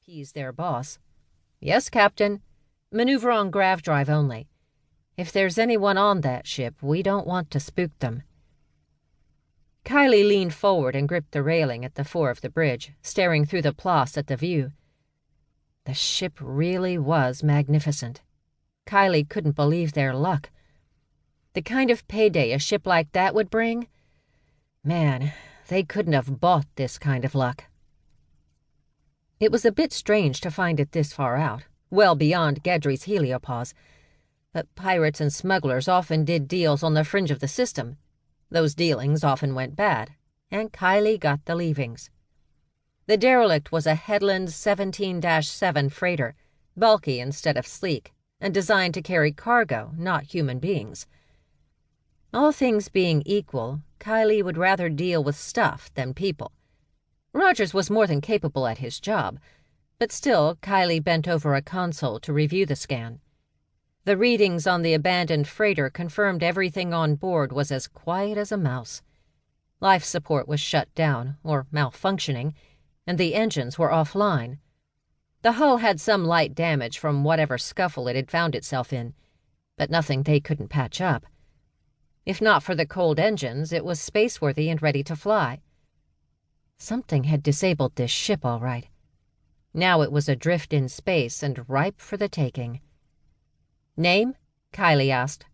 appease their boss. "Yes, Captain. Maneuver on grav drive only. If there's anyone on that ship, we don't want to spook them." Kylie leaned forward and gripped the railing at the fore of the bridge, staring through the ploss at the view. The ship really was magnificent. Kylie couldn't believe their luck. The kind of payday a ship like that would bring? Man, they couldn't have bought this kind of luck. It was a bit strange to find it this far out, well beyond Gedri's heliopause, but pirates and smugglers often did deals on the fringe of the system. Those dealings often went bad, and Kylie got the leavings. The derelict was a Headland 17-7 freighter, bulky instead of sleek, and designed to carry cargo, not human beings. All things being equal, Kylie would rather deal with stuff than people. Rogers was more than capable at his job, but still Kylie bent over a console to review the scan. The readings on the abandoned freighter confirmed everything on board was as quiet as a mouse. Life support was shut down, or malfunctioning, and the engines were offline. The hull had some light damage from whatever scuffle it had found itself in, but nothing they couldn't patch up. If not for the cold engines, it was spaceworthy and ready to fly. Something had disabled this ship, all right. Now it was adrift in space and ripe for the taking. "Name?" Kylie asked.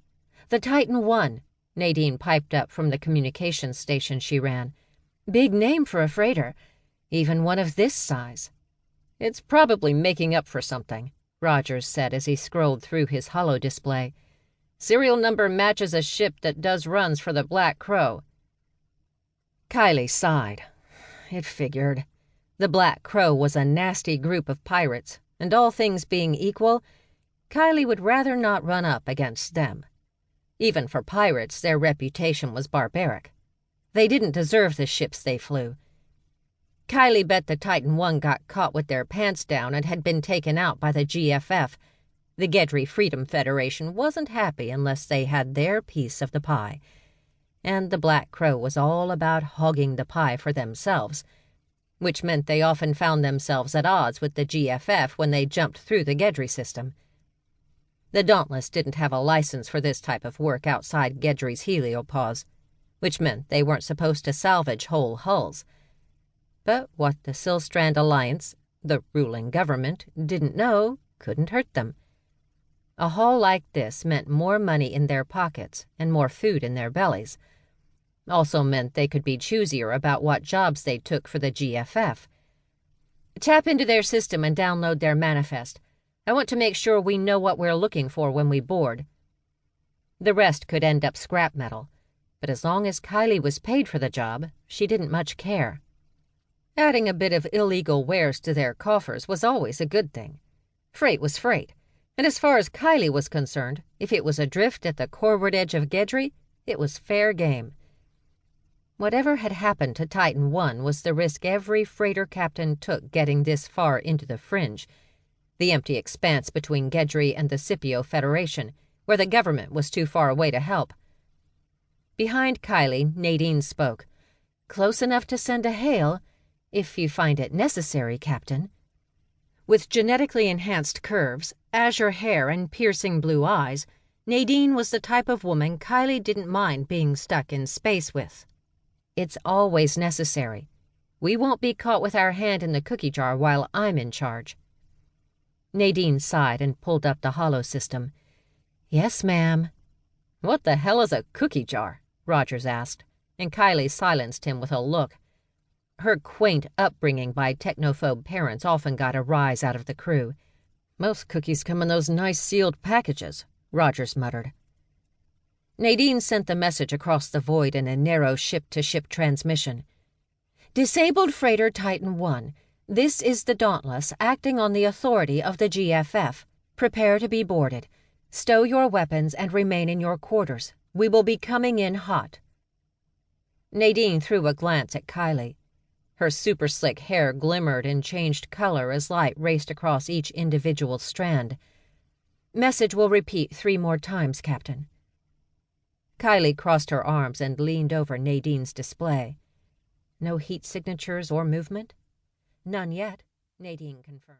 "The Titan I," Nadine piped up from the communications station she ran. "Big name for a freighter, even one of this size." "It's probably making up for something," Rogers said as he scrolled through his holo display. "Serial number matches a ship that does runs for the Black Crow." Kylie sighed. It figured. The Black Crow was a nasty group of pirates, and all things being equal, Kylie would rather not run up against them. Even for pirates, their reputation was barbaric. They didn't deserve the ships they flew. Kylie bet the Titan I got caught with their pants down and had been taken out by the GFF. The Gedri Freedom Federation wasn't happy unless they had their piece of the pie. And the Black Crow was all about hogging the pie for themselves, which meant they often found themselves at odds with the GFF when they jumped through the Gedri system. The Dauntless didn't have a license for this type of work outside Gedri's heliopause, which meant they weren't supposed to salvage whole hulls. But what the Silstrand Alliance, the ruling government, didn't know couldn't hurt them. A haul like this meant more money in their pockets and more food in their bellies. Also meant they could be choosier about what jobs they took for the GFF. "Tap into their system and download their manifest. I want to make sure we know what we're looking for when we board." The rest could end up scrap metal, but as long as Kylie was paid for the job, she didn't much care. Adding a bit of illegal wares to their coffers was always a good thing. Freight was freight, and as far as Kylie was concerned, if it was adrift at the corward edge of Gedri, it was fair game. Whatever had happened to Titan I was the risk every freighter captain took getting this far into the fringe, the empty expanse between Gedri and the Scipio Federation, where the government was too far away to help. Behind Kylie, Nadine spoke. "Close enough to send a hail, if you find it necessary, Captain." With genetically enhanced curves, azure hair, and piercing blue eyes, Nadine was the type of woman Kylie didn't mind being stuck in space with. "It's always necessary. We won't be caught with our hand in the cookie jar while I'm in charge." Nadine sighed and pulled up the holo system. "Yes, ma'am." "What the hell is a cookie jar?" Rogers asked, and Kylie silenced him with a look. Her quaint upbringing by technophobe parents often got a rise out of the crew. "Most cookies come in those nice sealed packages," Rogers muttered. Nadine sent the message across the void in a narrow ship-to-ship transmission. "Disabled freighter Titan I. This is the Dauntless acting on the authority of the GFF. Prepare to be boarded. Stow your weapons and remain in your quarters. We will be coming in hot." Nadine threw a glance at Kylie. Her super-slick hair glimmered and changed color as light raced across each individual strand. "Message will repeat 3 more times, Captain." Kylie crossed her arms and leaned over Nadine's display. "No heat signatures or movement?" "None yet," Nadine confirmed.